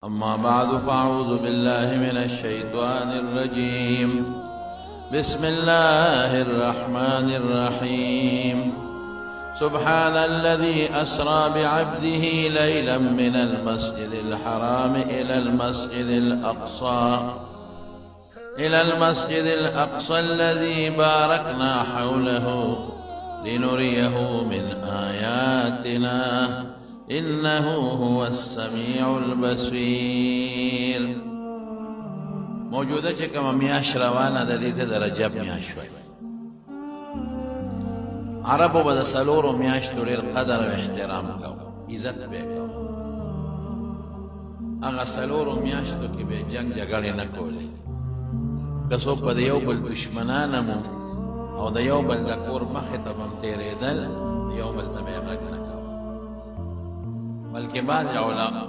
أما بعد فأعوذ بالله من الشيطان الرجيم. بسم الله الرحمن الرحيم. سبحان الذي أسرى بعبده ليلا من المسجد الحرام إلى المسجد الأقصى الذي باركنا حوله لنريه من آياتنا إنه هو السميع البصير. موجوده چې کومه میاشت روانه د دې ته د رجب میاشت وایي. عربو به د څلورو میاشتو ډېر قدر او احترام کوو، عزت به یې کوو. هغه څلورو میاشتو کې به یې جنګ جګړې نه کولې. که څوک به د یو بل دشمنان هم او د یو بل د کور مخې ته به هم تېرېدل، یو بل ته به یې غږ نه کوو. بلکې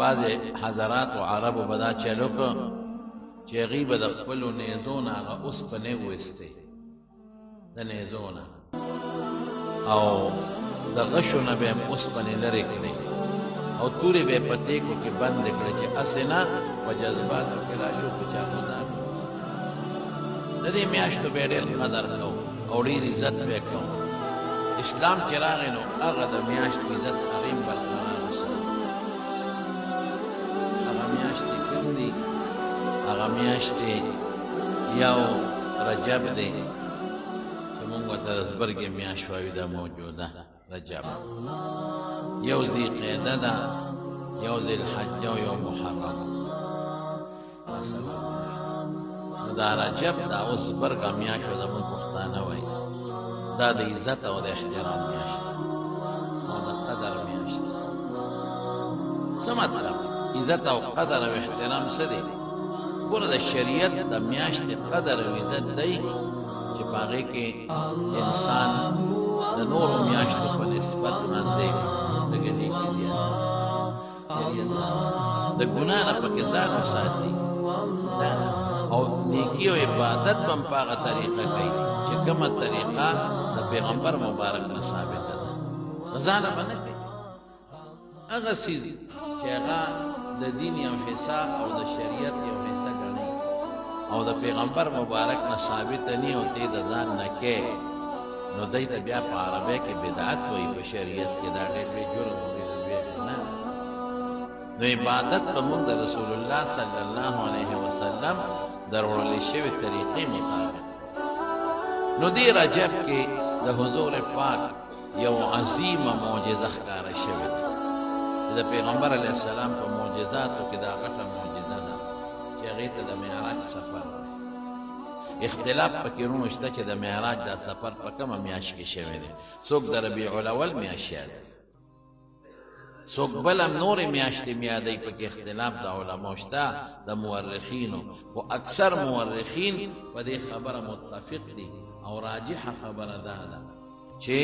بعض حضرات و عربو به دا چل وکړو چې هغوی به د خپلو نیزو نه هغه اوسپنې وایستې، د نیزو نه او د غشو نه به یې اوسپنې لرې کړې او تورې به یې په تیکو کې بندې کړې چې هسې نه په جذباتو کې را شو په چاقوزار. د دې میاشتو به یې ډېر قدر کوو او ډېر عزت به یې کوو. اسلام چې راغی نو هغه د میاشتو عزت هغې هم برقرار هغه میاشتې یو رجب دی چې مونږ ورته د زبرګې میاشت وایو، دا موجوده رجب، یو ذیقعده ده، یو ذوالحجه او یو محرم. نو دا رجب دا اوس زبرګه میاشت ده، مونږ پښتانه وایي دا د عزت او د احترام میاشت او د قدر میاشت. څه مطلب؟ عزت او قدر او احترام څه دی؟ ګوره د شریعت د میاشتې قدر او عزت دی چې په هغې کې انسان د نورو میاشتو په نسبت باندې لږې نیکي زیاتوي، د ګناه نه پکې ځان وساتي او نیکي او عبادت به هم په هغه طریقه کوي چې کومه طریقه د پیغمبر مبارک نه ثابته ده. ځانه به نه کوي هغه څیز چې هغه د دین یو حصه او د شریعت یو حصه ګڼي او د پیغمبر مبارک نه ثابته نی او ته د ځان نه کې، نو دی ته بیا په عربی کې بدعت وایي، په شریعت کې دا ډېر لوی جرم او ډېر لوی ګناه. نو عبادت به مونږ د رسول الله صلی الله علیه وسلم د راوړلې شوې طریقې مطابق. نو دې رجب کې د حضور پاک یو عظیمه معجزه ښکاره شوې ده. د پیغمبر علیه السلام په معجزاتو کې دا غټه معجزه ده چې هغې ته د معراج سفر دی. اختلاف پکې روم شته چې د معراج دا سفر په کومه میاشت کې شوی دی. څوک د ربیع الاول میاشت یادوي، څوک بل هم نورې میاشتې یادوي. پکې اختلاف د علماو شته د مورخینو، خو اکثر مورخین په دې خبره متفق دي او راجحه خبره دا ده چې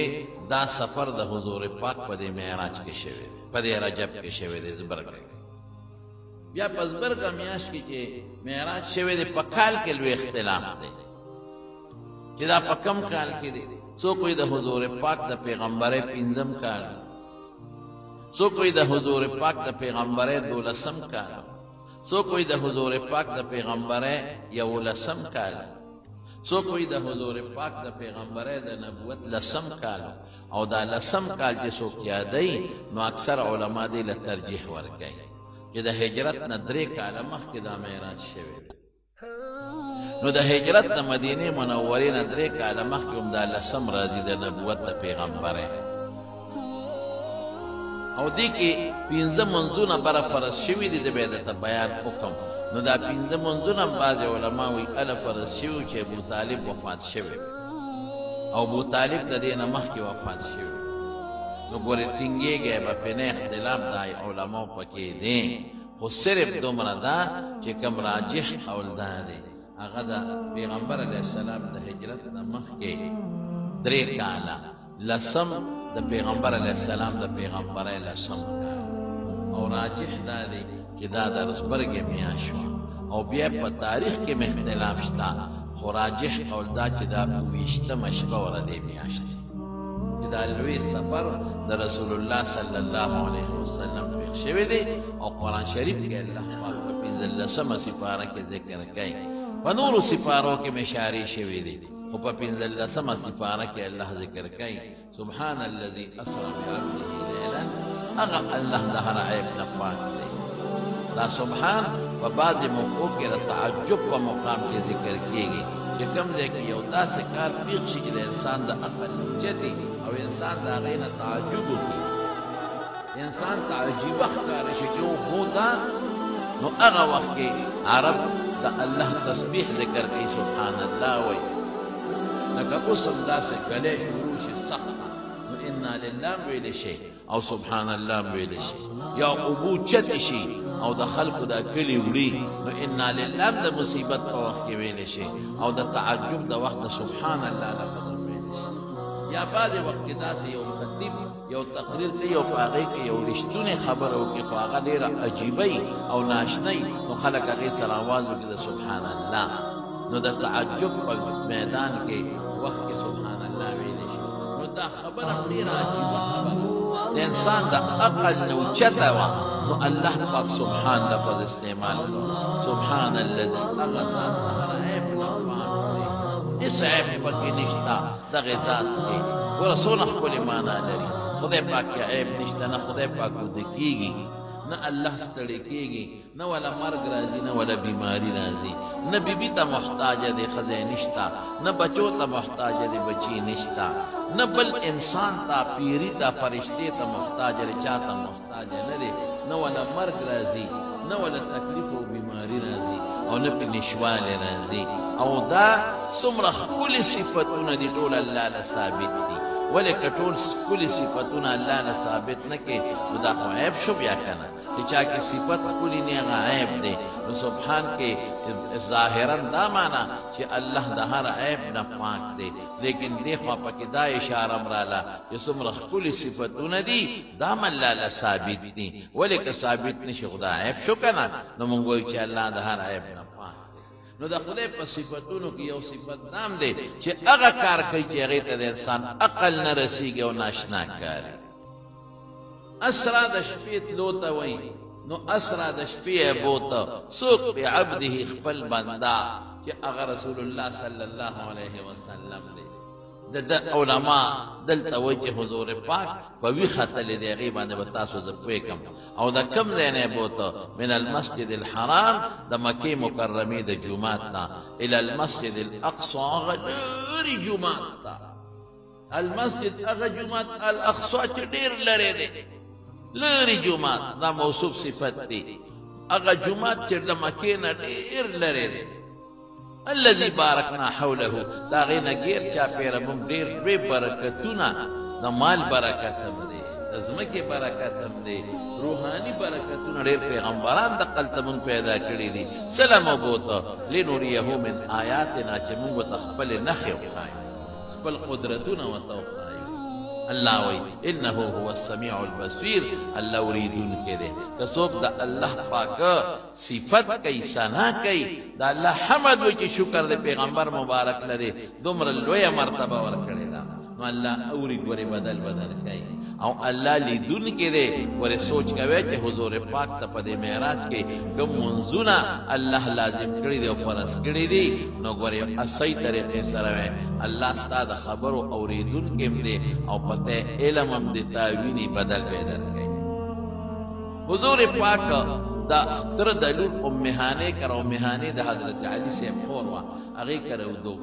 دا سفر د حضور پاک په دې معراج کې شوی دی، په دې رجب کې شوی دی، زبرګه کې. بیا په زبرګه میاشت کې چې معراج شوی دی، په کال کې لوی اختلاف دی چې دا په کم کال کې دی. څوک وایي د حضور پاک د پیغمبرۍ 5م کال، څوک وایي د حضور پاک د پیغمبرۍ 12م کال، څوک وایي د حضور پاک د پیغمبرۍ 11م کال، څوک وایي د حضور پاک د پیغمبرۍ د نبوت 10م کال. او دا 10م کال چې څوک یادوي نو اکثر علما دې له ترجیح ورکوي چې د هجرت نه 3 کاله مخکې دا معراج شوی دی. نو د هجرت د مدینې منورې نه 3 کاله مخکې هم دا 10م راځي د نبوت د پیغمبرۍ. او دې کې 15 منځونه بره فرض شوي دي، د بیا درته بیان حکم. نو دا 15 منځونه هم بعضې علما وایي هله فرض شوي چې ابوطالب وفات شوی او ابوطالب د دې نه مخکې وفات شوی. نو ګورې ټینګېږی به پې نه، اختلاف د علماو پکې دی، خو صرف دومره ده چې کوم راجح قول دا دی هغه د پیغمبر علیه السلام د هجرت نه مخکې 3 کاله، 10م د پیغمبر علیه السلام د پیغمبرۍ 10م کال. او راجح دا دی چې دا د زبرګې میاشت وه او بیا په تاریخ کې م اختلاف شته، خو راجح قول دا چې دا 28مه شپه وه د دې میاشتې چې دا لوی سفر د رسول الله صلی الله علیه وسلم پیښ شوی دی او قرآن شریف کې الله پاک په 15مه سپاره کې ذکر کوي په نورو سپارو کې اشارې شوی دی خو په 15مه سپاره کې الله ذکر کوي سبحان الذي اسرى بعبده ليلا هغه الله د هر عیب نه پاک دی دا سبحان په بعضې موقعو کې د تعجب په مقام کې ذکر کېږي چې کوم ځای کې یو داسې کار پیښ شي چې د انسان د عقل اوچتي او انسان د هغې نه تعجب وکړي انسان ته عجیبه ښکاره شي چې هو دا نو هغه وخت کې عرب د الله تسبیح ذکر کوي سبحان الله وایي لکه اوس هم داسې کلی شروع شي سخته نو انا لله ویلی شي او سبحان الله ویلی شي یا اوبو چتې شي او د خلکو دا کلي وړي نو انا لله د مصیبت په وخت کې ویلی شي او د تعجب د وخت د سبحان الله لفظ ویلی شي یا بعضې وخت کې داسې یو خطیب یو تقریر کوي او په هغې کې یو رښتونې خبره وکړي خو هغه ډېره عجیبه او ناشنۍ نو خلک هغې سره آواز وکړي د سبحان الله نو د تعجب په میدان کې وخت کې سبحان الله ویلی شي نو دا خبره ډېره عجیبه خبره د انسان د عقل نه اوچته وه نو الله پاک سبحان لفظ استعمال کړو سبحان الذي هغه ذات د هر عیب نه پاک دی هېڅ عیب پکې نشته دغې ذات کې ګوره څونه ښکلې معنا لري خدای پاک کې عیب نشته نه خدای پاک وده کېږي نه الله ستړی کېږي نه ولا مرګ راځي نه ولا بیماري راځي نه بیبي ته محتاجه دی ښځی نشته نه بچو ته محتاجه دی بچي نشته نه بل انسان ته پیري ته فرشتې ته محتاجه دی چا ته محتاجه نه دی نه ولا مرګ راځي نه ولا تکلیف او بیماري راځي او نه پې نشوالی راځي او دا څومره ښکلي صفتونه دي ټول الله له ثابت دي ولې که ټول ښکلي صفتونه الله نه ثابت نه کړې نو دا خو عیب شو بیا که نه چې چا کې صفت ښکلي نه هغه عیب دی نو سبحان کې ظاهرا دا معنا چې الله د هر عیب نه پاک دی لیکن دې خوا پکې دا اشاره م راله چې څومره ښکلي صفتونه دي دا هم الله له ثابت دي ولې که ثابت نه شي خو دا عیب شو که نه نو مونږ وایو چې الله د هر عیب نه پاک نو د خدای په صفتونو کې یو صفت نام دی چې هغه کار کوي چې هغې ته د انسان عقل نه رسیږي او ناشنا کاري اسرا د شپې تلو ته وایي نو اسرا د شپې یې بوته څوک بعبده خپل بنده چې هغه رسول الله صلی الله علیه وسلم دی د علما دلته وایي چې حضور پاک په ویښه تللی دی هغې باندې به تاسو زه پوهېږم او د کوم ځای نه یې بوته من المسجد الحرام د مکې مکرمې د جومات نه الى المسجد الاقصى هغه لرې جومات ته المسجد هغه جومات الاقصی چې ډېر لرې دی لرې جومات دا موصوف صفت دی هغه جومات چې د مکې نه ډېر لرې دی الذي بارکنا حوله د هغې نه ګیر چاپېره موږ ډېر لوی برکتونه د مال برکت هم دی د ځمکې برکت هم دی روحاني برکتونه ډېر پیغمبران دقلته موږ پیدا کړي دي څه مو بوته لنوریه من آیاتنا چې موږ ورته خپلې نښې وښایو خپل قدرتونه ورته وښایو الله وی انه هو السمیع البصیر الله اوریدونکی دی که څوک د الله پاک صفت کوي ثنا کوي د الله حمد وایي چې شکر د پیغمبر مبارک لري دومره لویه مرتبه ورکړې ده نو الله اوري ګورې بدل بدل کوي او الله لیدونکی دی ورې سوچ کوئ چې حضور پاک ته په دې معراج کې کوم منځونه الله لازم کړي دي او فرض کړي دي نو ګورې صحیح طریقې سره وی الله ستا د خبرو اورېدونکی هم دی او پته علم هم د تاویني بدل پیدا کوي حضور پاک دا اختر د لور ام هانې کره ام هانې د حضرت علي صاحب خور وه هغې کره ودو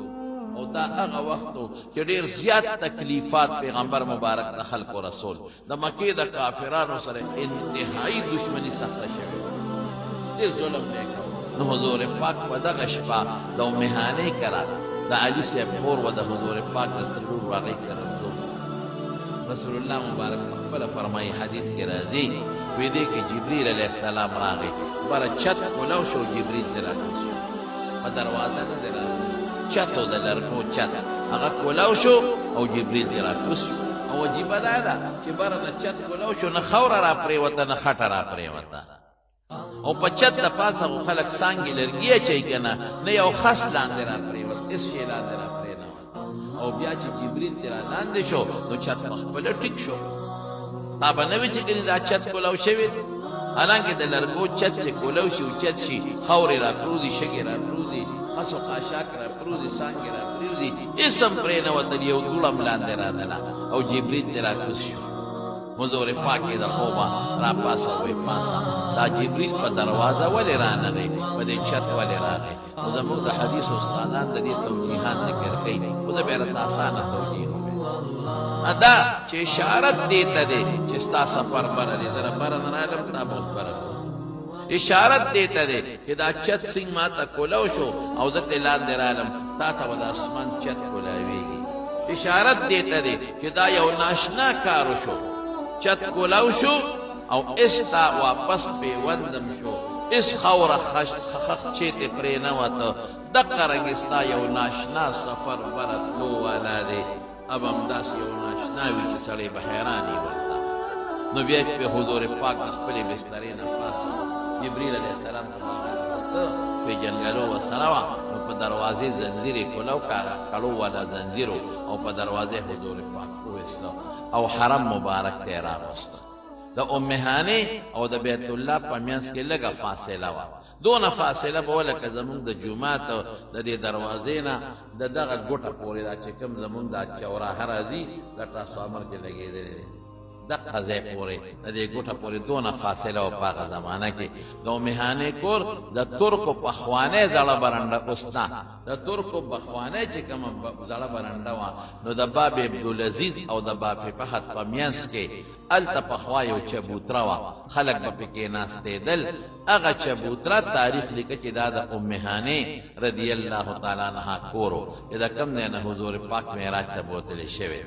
او دا هغه وخت و چې ډېر زیات تکلیفات پیغمبر مبارک د خلکو رسول د مکې د کافرانو سره انتهایی دشمني سخته شوې ډېر ظلم دی نو حضور پاک په دغه شپه د ام هانې کره د علي صاحب خور و د حضور پاک د لور هغې کره ودو رسول الله مبارک خپله فرمایي حدیث کې راځي وی دی کې جبریل علیه السلام راغی بره چت کولو شو جبریل ترې راکوز شو په دروازه نه دی راغلی چت و د لرګو چت هغه کولو شو او جبریل ترې راکوز شو او عجیبه دا ده چې بره نه چت کولو شو نه خوره را پرېوته نه خټه را پرېوته او په چت د پاسه خو خلک څانګې لرګي اچوي که نه نه یو خس لاندې را پرېوت هېڅ شی لاندې را پرېنوت او بیا چې جبریل ترې را لاندې شو نو چت په خپله ټیک شو تا به نه وي چې ګنې دا چت کولو شوی دی حالانکه د لرګو چت چې کولو شي اوچت شي خاورې راپروځي شګې راپروځي خس و خاشاک راپروځي څانګې راپروځي هېڅ هم پرې نه وتل یو دوړه هم لاندې راتله او جبریل ترې راکوز شو حضور پاک یې د خوبه راپاڅوئ پاسه دا جبریل په دروازه ولې رانغی په دې چت ولې راغی نو زموږ د حدیث استادان د دې توجیحات ذکر کوي خو زه به یې راته اسانه توجیح وکړم دا چې اشارت دې ته دی چې ستا سفر بره دی زه بره نه رالم تا به اوس بره اشارت دې ته دی چې دا چت سنګ ما ته کولو شو او زه ترې لاندې رالم تا ته به د اسمان چت کولاویږي اشارت دې ته دی چې دا یو ناشنا کار وشو چت کولو شو او استا واپس پیوندم شو اس خوره خخ چیتې پرې نه وته دقه رنګې ستا یو ناشنا سفر بره تلو والا دی اب همداسې یو ناشنا وي چې سړی به حیران یې ورته نو بیا په حضور پاک د خپلې بسترې نه پاسه جبریل علیه السلام ته ورته پېژنګلو ورسره وه نو په دروازې زنځیر یې کولو کړو والا زنځیر او په دروازې حضور پاک وویسته او حرم مبارک ته یې راوسته د ام هانې او د بیت الله په منځ کې لږه فاصله وه دونه فاصله به وه لکه زمونږ د جومات د دې دروازې نه د دغه ګوټه پورې دا چې کوم زمونږ دا چوراهه راځي د ټرانسفارمر کې لګېدلی دی دغه ځای پورې د دې ګوټه پورې دونه فاصله وه په هغه زمانه کې د ام هانې کور د ترکو پخوانۍ زړه برنډه اوس نه د ترکو پخوانۍ چې کومه زړه برنډه وه نو د باب عبدالعزیز او د باب فهد په منځ کې هلته پخوا یو چبوتره وه خلک به پکې ناستېدل هغه چبوتره تاریخ لیکه چې دا د ام هانې رضی الله تعالی عنها کور و چې د کوم ځای نه حضور پاک معراج ته بوتلی شوی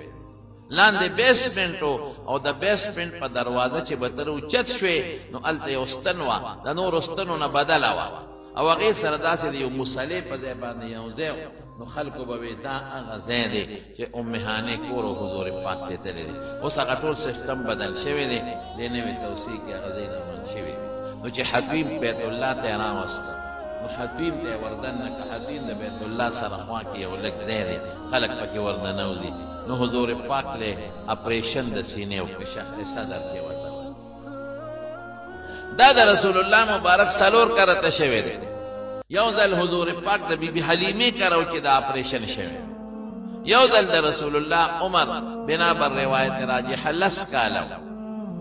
لاندې بیسمنټ او د بیسمنټ په دروازه چې به تر اوچت شوې نو هلته یو ستن وه د نورو ستنو نه بدله وه او هغې سره داسې د یو مصلې په ځای باندې یو ځای نو خلکو به وی دا هغه ځای دی چې ام هانې کور او حضور پاک ته تللی دی اوس هغه ټول سیسټم بدل شوی دی دې نوې توسیع کې هغه ځای نه بند شوي نو چې حتیم بیت الله ته یې راوسته نو حتیم ته یې وردننه که حتیم د بیت الله سره خوا کې یو لږ ځای دی خلک پکې ورننوځي نو حضور پاک له اپریشن د سینې وکړه شهر صدر کې ورته دا د رسول الله مبارک څلور کرته شوی دی یو ځل حضور پاک د بیبي حلیمې کرو چې دا اپریشن شوی یو ځل د رسول الله عمر بنا بر روایت راجحه لس کاله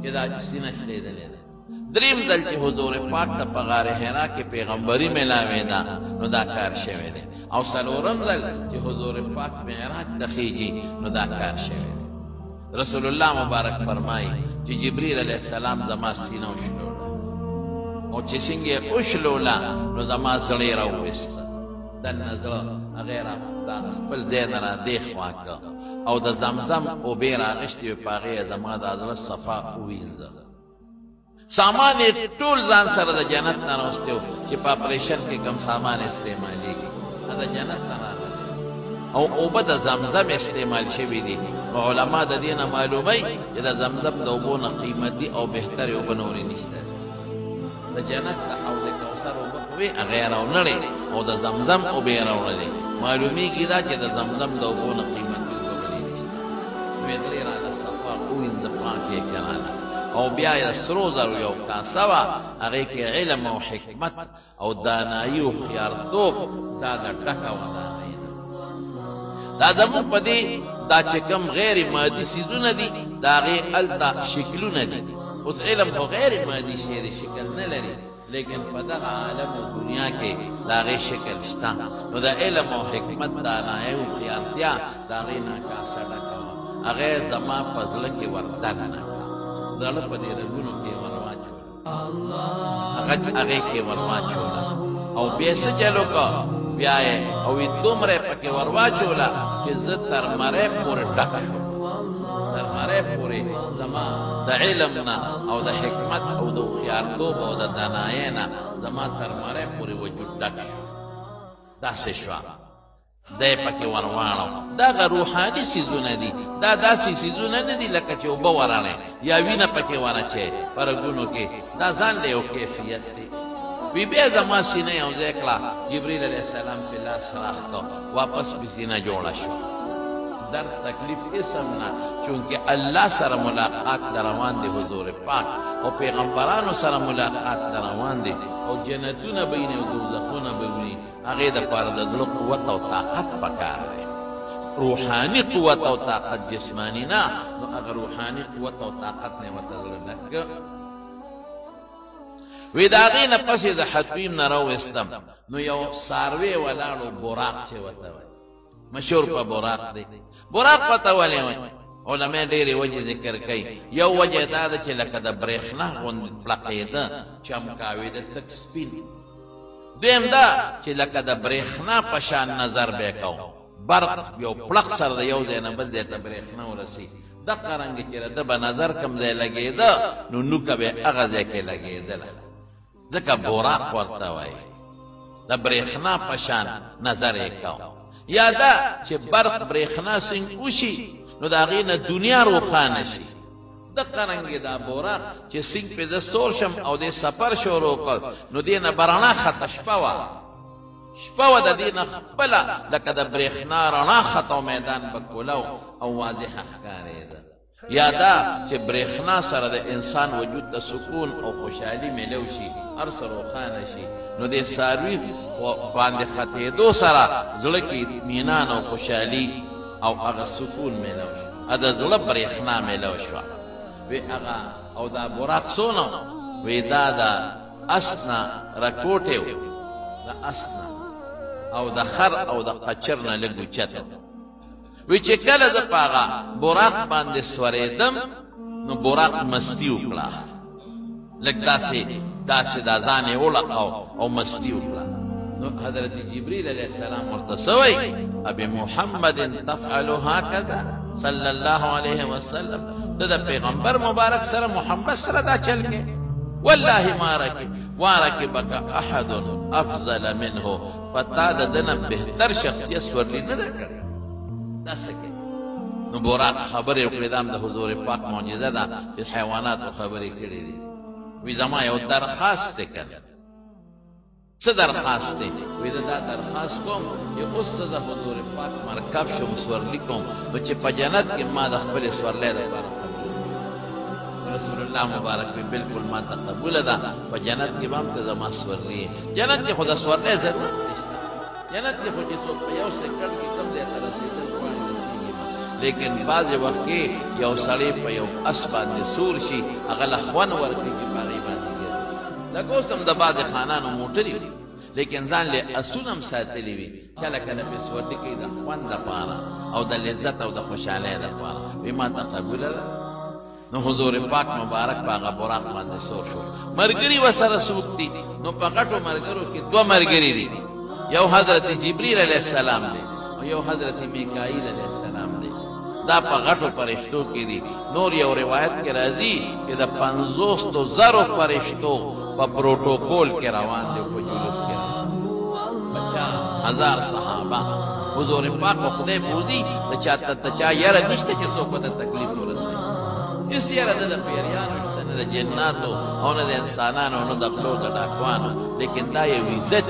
چې دا سینه شلیدلې ده دریم ځل چې حضور پاک ته په غار حرا کې پیغمبري میلاوې ده نو دا کار شوی دی او څلورم ځل چې حضور پاک معراج ته خیږي نو دا کار شوی دی رسول الله مبارک فرمایي چې جبریل علیه السلام زما سینه وشلوله او چې څنګه یې وشلوله نو زما زړه یې راوویسته دننه زړه هغې دا خپل ځای نه را دې خوا کړه او د زمزم اوبې راغشتې وې په هغې یې زما دا زړه صفا ووینځه سامان یې ټول ځان سره د جنت نه راوستی و چې په اپریشن کې کوم سامان استعمالېږي د جنت نه راغلی او اوبه د زمزم استعمال شوي دي نو علما د دې نه معلوموي چې د زمزم د اوبو نه قیمتي او بهترې اوبه نورې نشته د جنت د حوض کوثر اوبه خو وې هغه یې راونړې او د زمزم اوبه یې راوړلې معلومېږي دا چې د زمزم د اوبو نه قیمتي اوبه بلې نشته نو یې ترې راله صفا ووینځه پاک یې کړاله او بیا یې سرو زرو یو کاسه وه هغې کې علم او حکمت او دانایي او خیارتوب دا د ډکه وه دا زموږ په دې دا چې کوم غیر مادي څیزونه دي د هغې هلته شکلونه دي اوس علم خو غیر مادي شی دی شکل نه لري لیکن په دغه عالم او دنیا کې د هغې شکل شته نو د علم او حکمت دانایي او خیارتیا د هغې نه کاسه ډکه وه هغې زما په زړه کې وردننه زړه په دې رګونو کې ورواچوله هغې کې ورواچوله او بیا څه چل وکړه بیا یې او دومره یې پکې ورواچوله چې زه تر مرۍ پورې ډک شوم تر مرۍ پورې زما د علم نه او د حکمت او د هوښیارتوب او د دانایۍ نه زما تر مرۍ پورې وجود ډک شو داسې شوه دی پکې ورواړو دغه روحاني څیزونه دي دا داسې څیزونه نه دي لکه چې اوبه ورړې یا وینه پکې ورچې په رګونو کې دا ځان له یو کیفیت دی وی بیا زما سینه یو ځای کړه جبریل علیه السلام چې لاس خلاص کړه واپس مې سینه جوړه شوه درد تکلیف اسم نه چونکه الله سره ملاقات در روان دی حضور پاک او پیغمبرانو سره ملاقات در روان دی او جنتونه بینه او دوزخونه بینه هغې دپاره د زړه قوت او طاقت پکار دی روحاني قوت او طاقت جسمانی نه نو هغه روحاني قوت او طاقت نه ورته زړه ډک وی د هغې نه پسې د حتویم نه راویستم نو یو څاروی ولاړو براق چې ورته وایي مشهور په براق دی براق ورته ولې وایي علما ډېرې وجې ذکر کوي یو وجه دا ده چې لکه د برېښنا غوندې پړقېده چمکاوېده تک سپین دویم دا چې لکه د برېښنا په شان نظر به یې کوو برق یو پړق سره د یو ځای نه بل ځای ته برېښنا ورسي دقه رنګې چې د به نظر کوم ځای لګېده نو نوکه به یې هغه ځای کې لګېدله ځکه براق ورته وایي د برېښنا په شان نظر یې کوو یا دا چې برق برېښنا سنګ وشي نو د هغې نه دنیا روښانه شي دقه رنګې دا براق چې سنګ پې زه سور شم او دې سفر شروع کړ نو دې نه به رڼا خطه شپه وه شپه وه د دې نه خپله لکه د برېښنا رڼا خطه میدان به کولو او واضحه ښکارېده یا دا چې برېښنا سره د انسان وجود ته سکون او خوشحالي میلو شي هر څه روښانه شي نو دې څاروي باندې ختېدو سره زړه کې اطمینان او خوشحالي او هغه سکون میلو شي د زړه برېښنا میلو شوه وی هغه او دا براق څونه وی دا د اس نه رکوټې د اس نه او د خر او د قچر نه لږ اوچته وی چې کله زه په هغه براق باندې سورېدم نو براق مستي وکړه لږ داسې دا ځان یې وړقاو او مستي وکړه نو حضرت جبریل علیه السلام ورته څه وایي ابي محمد تفعل هكذا صلی الله علیه وسلم ته د پیغمبر مبارک سره محمد سره دا چل کې والله ما رکبک احد افضل منه پتا د دنه بهتر شخصیت سورلی نه ده کړی دا څه کوي نو براق خبرې وکړې دا هم د حضور پاک معجزه ده چې حیواناتو خبرې کړې دي وی زما یو درخواست دی که څه درخواست دی وی زه دا درخواست کوم چې اوس ته د حضور پاک مرکب شم سورلي کوم نو چې په جنت کې ما د خپلې سورلۍ دپاره رسول الله مبارک وی بالکل ما ته قبوله ده په جنت کې به هم ته زما سورلي جنت کې خو د سورلۍ ضرورت نشته جنت کې خو چې څوک په یو سکنډ کې کوم ځای ته رسېدل غواړي رسېږي لیکن بعضې وخت کې یو سړی په یو اس باندې سور شي هغه له خوند ورکړي چې په هغې باندې ګرځي لکه اوس هم د بعضې خانانو موټرې وي لیکن ځان له اسونه هم ساتلي وي کله کله پې سورلي کوي د خوند دپاره او د لذت او د خوشحالۍ دپاره وي ما ته قبوله ده نو حضور پاک مبارک په هغه براق باندې سور شو ملګري ورسره څوک دي نو په غټو ملګرو کې دوه ملګري دي یو حضرت جبریل علیه السلام دی او یو حضرت میکائیل علیه السلام دی دا په غټو فرشتو کې دي نور یو روایت کې راځي چې د 50,000 فرشتو په پروتوکول کې روان دي په جلوس کې 50,000 صحابه حضور پاک په خدای پوزي د چا یاره نشته چې څوک ته تکلیف ورسوي هېڅ یاره نه د پیریانو شته نه د جناتو او نه د انسانانو نه د غلو د ډاکوانو لیکن دا یو عزت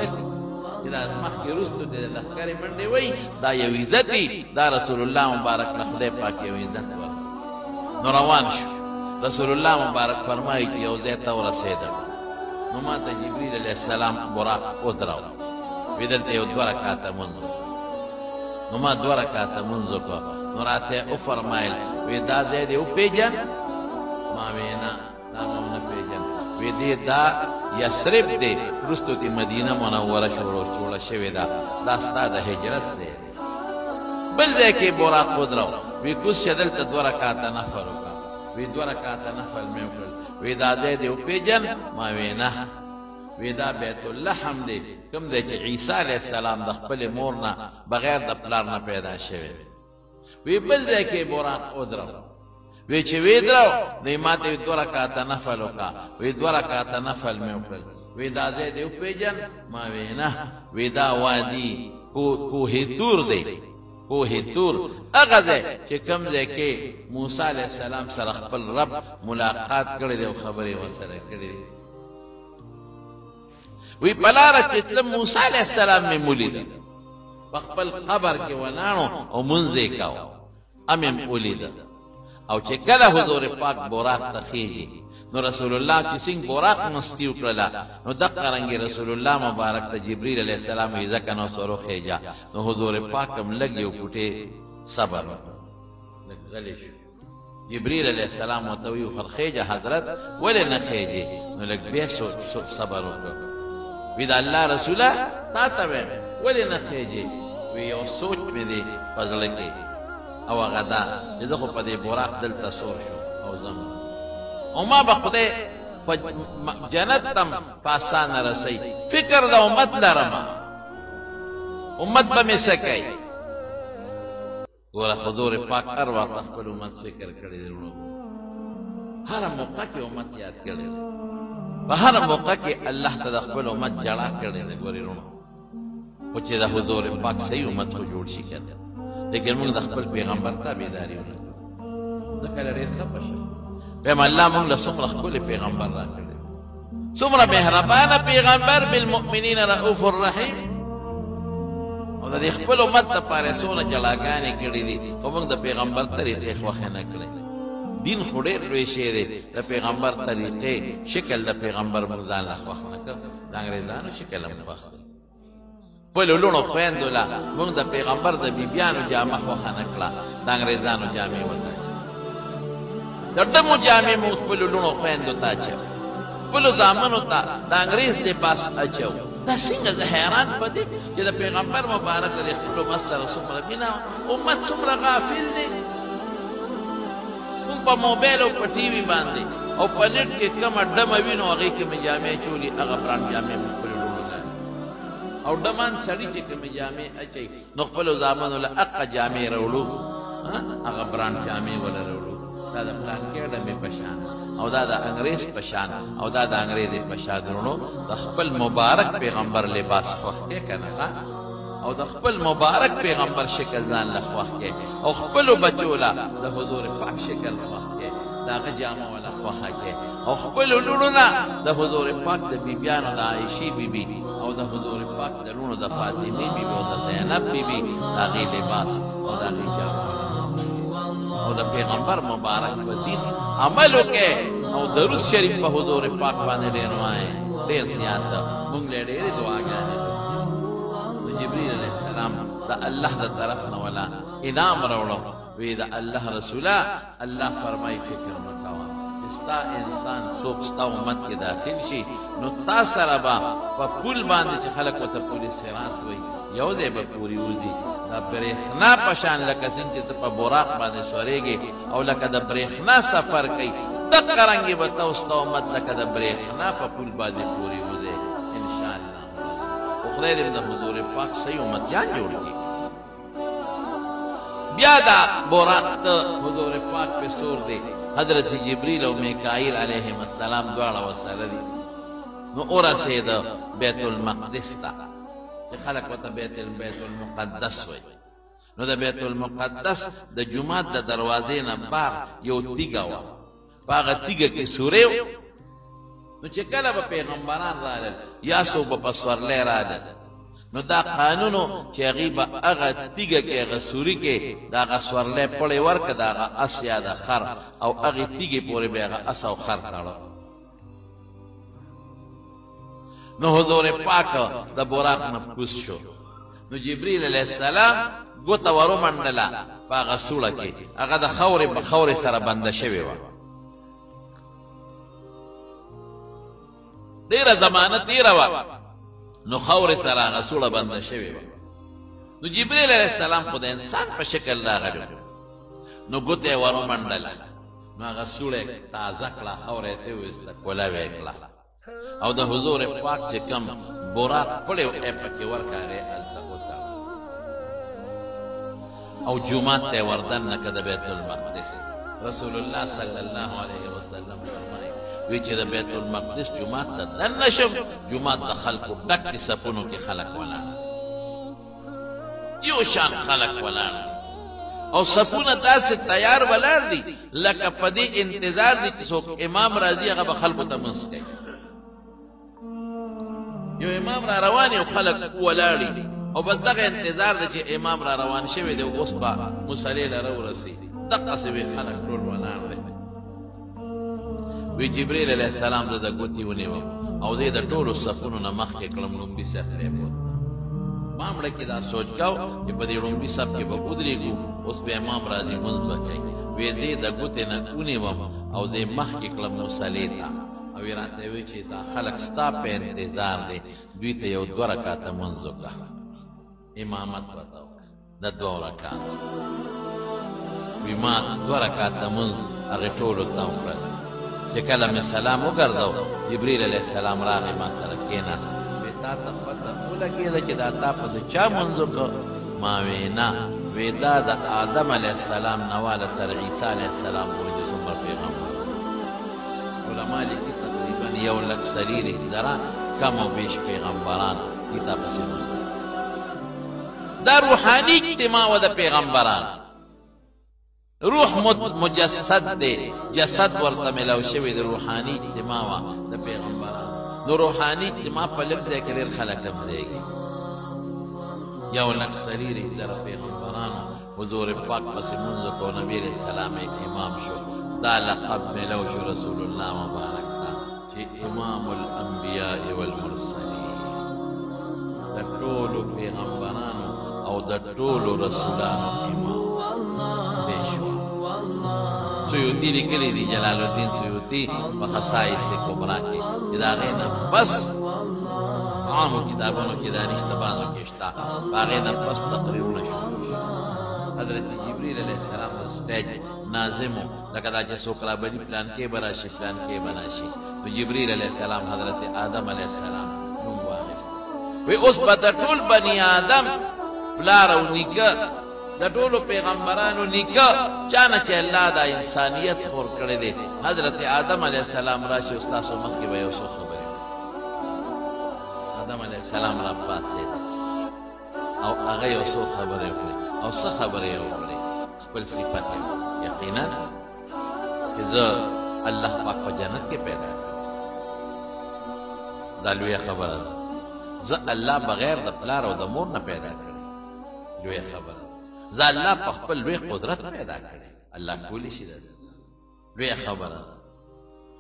چې دا مخکې وروستو د لښکرې منډې وایي دا یو عزت دی دا رسول الله مبارک له خدای پاک یو عزت ورکړي نو روان شو رسول الله مبارک فرمایي چې یو ځای ته ورسېدم نو ما ته جبریل علیه السلام براق ودراو وی دلته یو 2 رکعته مونځ نو ما 2 رکعته مونځ وکړه نو راته وفرمایل وی دا ځای دې وپېژن ما وی نه دا مې ونه پېژن وی دې دا یثرب دی وروستو دې مدینه منوره جوړه شوې ده دا ستا د هجرت ځای دی بل ځای کې براق ودراو وی کوز چې دلته 2 رکعته نفل وکړه وی 2 رکعته نفل مې وکړل وی دا ځای دې وپېژن ما وی نه وی دا بیت اللحم دی کوم دی چې عیسی علیه السلام د خپلې مور نه بغیر د پلار نه پیدا شوی وی بل ځای کې براق ودراو وی چې وی دراو نو یې ما ته 2 رکعته نفل وکړه وی 2 رکعته نفل مې وکړل وی دا ځای دې وپېژن ما وی نه وی دا وادي کوه تور دی کوه تور هغه ځای چې کوم ځای کې موسی علیه السلام سره خپل رب ملاقات کړی دی او خبرې ورسره کړې دي وی په لاره چې تلم موسی علیه السلام مې ولیده په خپل قبر کې ولاړو او مونځ یې کاوه امم ولیده او چې کله حضور پاک براق ته خیږي نو رسول الله چې څنګه براق مستی وکړله نو دغه رنګ رسول الله مبارک ته جبرئیل علیه السلام یې ځکه نو سره خیجا نو حضور پاک هم لږ یو ټوټې صبر لږ غلی شو جبرئیل علیه السلام ورته ویل خیجه حضرت ولې نه خیجې نو لږ بیا صبر وکړه وی د الله رسوله تا ته وایم ولې نه خیجې وی یو سوچ مې دی په زړه کې او هغه دا چې زه خو په دې براق دلته سور شو او ځم او ما به خدای په جنت تم په اسانه رسوي فکر د امت لرم امت به مې څه کوي ګوره حضور پاک هر وخت خپل امت فکر کړی دی هره موقع کې امت یاد کړی دی په هره موقع کې الله ته د خپل امت جړا کړی دی ګورې وروڼو خو چې د حضور پاک صحیح امت خو جوړ شي که لیکن موږ د خپل پیغمبر تابعداري ونه کړو ځکه ډېر خفه شو ویم الله موږ له څومره ښکلی پیغمبر را کړی څومره مهربانه پیغمبر بالمؤمنین رؤوف الرحیم او د دې خپل امت دپاره یې څومره جلاګانې کړي دي خو موږ د پیغمبر طریقې خوښې نه کړی دین خو ډېر لوی شی دی د پیغمبر طریقې شکل د پیغمبر موږ ځان له خوښ نه کړ د انګرېزانو شکل هم خوښ دی خپلو لوڼو خویندو له موږ د پیغمبر د بیبیانو جامه خوښه نه کړه د انګرېزانو جامې وتاچې د ډمو جامې موږ خپلو لوڼو خویندو ته اچو خپلو زامنو ته د انګرېز لباس اچو دا څنګه زه حیران په دې چې د پیغمبر مبارک د خپل امت سره څومره مینه امت څومره غافل دی موږ په موبایل او په ټي وي باندې او په نېټ کې کومه ډمه وینو هغې کې مې جامې اچولي هغه برانډ جامې مې خپلو لوڼو له او ډمان سړي چې کومې جامې اچوي نو خپلو زامنو له هغه جامې راوړو هغه برانډ جامې وله راوړو دا د پلانکې ډمې په شان او دا د انګریز په شان او دا د انګریزې په شان درونو د خپل مبارک پیغمبر لباس خوښ کې که نه او د خپل مبارک پیغمبر شکل ځان له خوښ کې او خپلو بچو له د حضور پاک شکل خوښ کې د هغه جامه وله خوښه کې او خپلو لوڼو نه د حضور پاک د بیبیانو د عایشې بیبي او د حضور پاک د لوڼو د فاطمې بیبي او د زینب بیبي د هغې لباس او د هغې جامه او د پیغمبر مبارک په دین عمل وکړئ او درود شریف په حضور پاک باندې ډېر وایئ ډېر زیات موږ له ډېرې دعاګانې د جبریل علیه السلام د الله د طرف نه ولا انعام راوړو وی د الله رسوله الله فرمایي فکر مه کوه چې ستا انسان څوک ستا امت کې داخل شي نو تا سره به په پول باندې چې خلک ورته پول صراط وایي یو ځای به پورې وځي د برېښنا په شان لکه څنګه چې ته په براق باندې سورېږې او لکه د برېښنا سفر کوي دغه رنګې به ته ستا امت لکه د برېښنا په پول باندې پورې وځې انشاءالله خو خدای دې د حضور پاک صحیح امتیان جوړ کړي بیا دا براق ته حضور پاک پې سور دی حضرت جبریل او میکائیل علیهم السلام دواړه ورسره دي نو ورسېده بیت المقدس ته چې خلک ورته بیت المقدس وایي نو د بیت المقدس د جومات د دروازې نه بار یو تیږه وه په هغه تیږه کې سورې نو چې کله به پیغمبران رالل یا څوک به په سورلی رالل نو دا قانونو چې هغې به هغه تیږه کې هغه سوري کې د هغه سورلی پړی ورکړه د هغه اس یا د خر او هغې تیږې پورې به هغه اس او خر تړه نو حضور پاک د براق نه کوز شو نو جبریل علیه السلام ګوته ورومنډله په هغه سوړه کې هغه د خاورې سره بنده شوې وه ډېره زمانه تېره وه نو خاورې سره هغه سوړه بنده شوې وه نو جبریل علیه السلام خو د انسان په شکل راغلی نو ګوته یې ورومنډله نو هغه سوړه یې تازه کړه خاوره یې تېویسته کولاوې یې کړه او د حضور پاک چې کم براق پړی و پکې ورکړی هلته وتړه او جومات ته یې وردننه که د بیت المقدس رسول الله صلی الله علیه وسلم فرمایي وی چې د بیت المقدس جومات ته دننه شم جومات د خلکو ډک دي صفونو کې خلک ولاړ یو شان خلک ولاړ او صفونه داسې تیار ولاړ دي لکه په دې انتظار دي چې څوک امام راځي هغه به خلکو ته منځ کوي یو امام را روان یو خلک ولاړي او بس دغه انتظار دی چې امام را روان شوی دی اوس به مصلې له راورسي دقسې وي خلک ټول ولاړ دی وی جبریل علیه السلام زه د ګوتې ونیوم او زه یې د ټولو صفونو نه مخکې کړم لومبي صف ته یې بوتلم ما مړه کې دا سوچ کو چې په دې لومبي صف کې به ودرېږو اوس به امام راځي لمونځ به کوي وی زه یې د ګوتې نه ونیوم او زه یې مخکې کړم مصلې ته او یې راته وی چې دا خلک ستا په انتظار دی دوی ته یو 2 رکعته لمونځ وکړه امامت ورته وکړه د 2 رکعته وی ما 2 رکعته لمونځ هغې ټولو ته وکړل چې کله مې سلام وګرځو جبریل علیه السلام راغی ما سره کېناست وی تا ته پته ولګېده چې دا تا په د چا لمونځ وکړه ما وی نه وی دا د آدم علیه السلام نه واله تر عیسی علیه السلام پورې د څومره پیغمبر علما لیکي تقریبا 100,000 سریر هجره کم و بیش پیغمبران دي تا پسې لمونځ دا روحاني اجتماع و د پیغمبران روح مجسد دی جسد ورته ملو شوی د روحاني اجتماع وه د پیغمبران نو روحاني اجتماع په لږ ځای کې ډېر خلک همدېږي 100,000 سریر هجره پیغمبرانو حضور پاک پسې لمونځ وکړو نبي علیه السلام امام شو دا لقب ملو شو رسول الله مبارک ته چې امام الانبیاء والمرسلین د ټولو پیغمبرانو او د ټولو رسولانو امام سیوطي لیکلی دی جلال الدین سیوطي په خصائص کبرا کې چې د هغې نه بس عامو کتابونو کې دا نشته بعضو کې شته په هغې نه بس تقریرونه شروع شي حضرت جبریل علیه السلام د سټیج ناظم و لکه دا چې څوک رابلي پلان کې به راشي پلان کې به راشي نو جبریل علیه السلام حضرت آدم علیه السلام نوم واخیست وی اوس به د ټول بني آدم پلار او نیکه د ټولو پیغمبرانو نیکه چا نه چې الله دا انسانیت خور کړی دی حضرت آدم علیه السلام راشي او ستاسو مخکې به یو څو خبرې آدم علیه السلام را پاڅېد او هغه یو څو خبرې وکړې او څه خبرې یې وکړې خپل صفت یې یقینا چې زه الله پاک په جنت کې پیدا کړم دا لویه خبره ده زه الله بغیر د پلار او د مور نه پیدا کړی لویه خبره ده زه الله په خپل لوی قدرت پیدا کړی الله کولی شي ده لویه خبره ده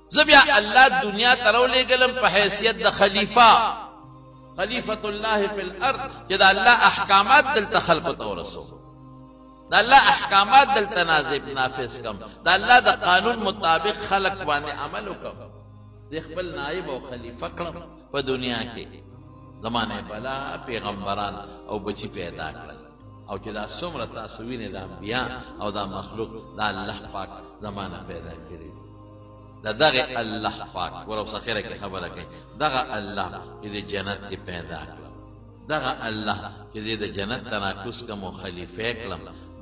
زه بیا الله دنیا ته راولېږلم په حیثیت د خلیفة الله فی الارض چې د الله احکامات دلته خلقو ته ورسو د الله احکامات دلته نافذ کم د الله د قانون مطابق خلق باندې عمل وکړم د خپل نائب او خلیفه کړم په دنیا کې زمانه بلا پیغمبران او بچی پیدا کړل او چې دا څومره تاسو وینئ د انبیا او دا مخلوق دا الله پاک زمانه پیدا کړي دا دغه الله پاک ورو سخیره کې خبره کوي دغه الله چې د جنت کې پیدا کړم دغه الله چې د جنت تناقض کوم خلیفہ کړم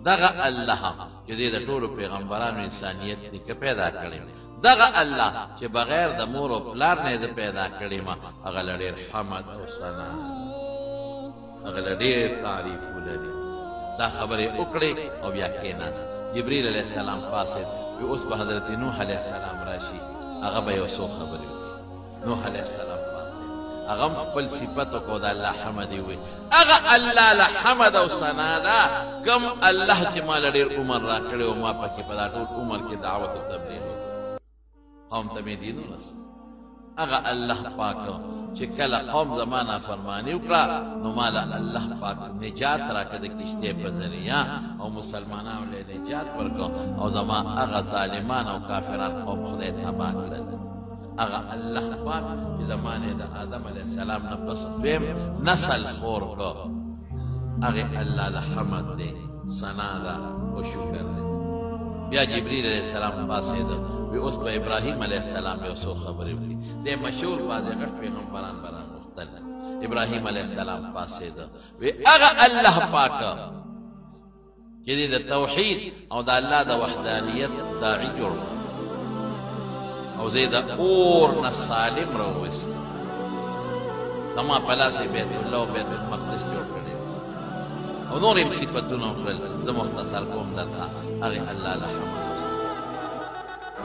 دغه الله چې د ټولو پیغمبرانو انسانیت کې پیدا کړی دغه الله چې بغیر د مور او پلار نه پیدا کړی ما هغه ډېر حمد او ثنا هغه ډېر تعریف ولري دا خبرې وکړې او بیا کېناست جبریل علیه السلام پاسېد وی اوس به حضرت نوح علیه السلام راشي هغه به یو څو خبرې وکړي نوح علیه السلام پاسېد هغه هم خپل صفت وکړو د الله حمد یې ووایي هغه الله له حمد او ثنا ده کوم الله چې ما له ډېر عمر را کړی او ما پکې په دا ټول عمر کې دعوت او تبلیغ وکړو قوم ته مې دین ورسو هغه الله پاک چې کله قوم زما نافرماني وکړه نو ما له الله پاک نجات راکړه د کشتۍ په ذریعه او مسلمانانو له نجات ورکړه او زما هغه ظالمان او کافران قوم خدای تباه کړل هغه الله پاک چې زمانې د آدم علیه السلام نه پس دویم نسل خور کړه هغې الله له حمد دی ثنا ده او شکر دی بیا جبریل علیه السلام پاسېده وی اوس به ابراهیم علیه السلام یو څو خبرې وکړي د مشهور بعضې غټ پیغمبران به راغوښتل ابراهیم علیه السلام پاسېده وی هغه الله پاکه چې د توحید او د الله د وحدانیت داعي جوړ او زه د اور نه سالم راوویست زما په لاس یې بیت الله او بیت المقدس جوړ کړی او نور یې صفتونه وکړل زه مختصر کوم درته هغې الله له حمد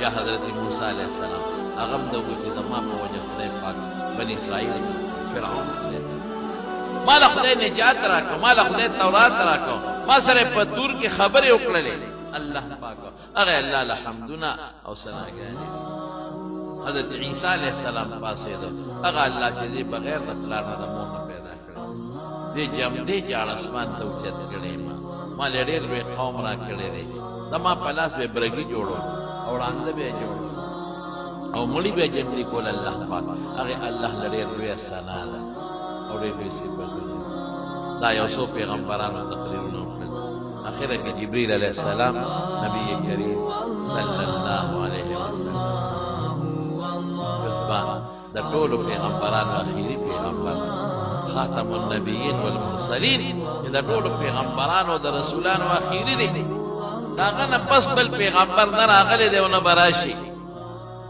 یا حضرت موسی علیه السلام هغه هم د وایي چې زما په وجه خدای پاک بني اسرائیل فرعون ما له خدای نجات راکړه، ما له خدای تورات راکړه، ما سره په تور کې خبرې وکړلې. الله پاک هغه الله له حمدونه او ثناګانې. حضرت عیسی علیه السلام پاسېده، هغه الله چې دې بغیر د پلار نه د مور نه پیدا کړی، دې جمدې جاړ اسمان ته اوچت کړی، ما له ډېر لوی قوم را کړی دی، زما په لاس به برګي جوړول او ړانده به یې جوړول او مړي به یې جمدې کول. الله پاک هغې الله له ډېر لویه ثنا ده او ډېر لوی صفتونه. دا یو څو پیغمبرانو تقریرونه وکړل. اخره کې جبریل علیه السلام نبی کریم صلی الله علیه وسلم د ټولو پیغمبرانو اخیری پیغمبر، خاتم النبیین والمرسلین، چې د ټولو پیغمبرانو د رسولانو اخیری دی. د هغه نه پس بل پیغمبر نه راغلی دی او نه به راشي.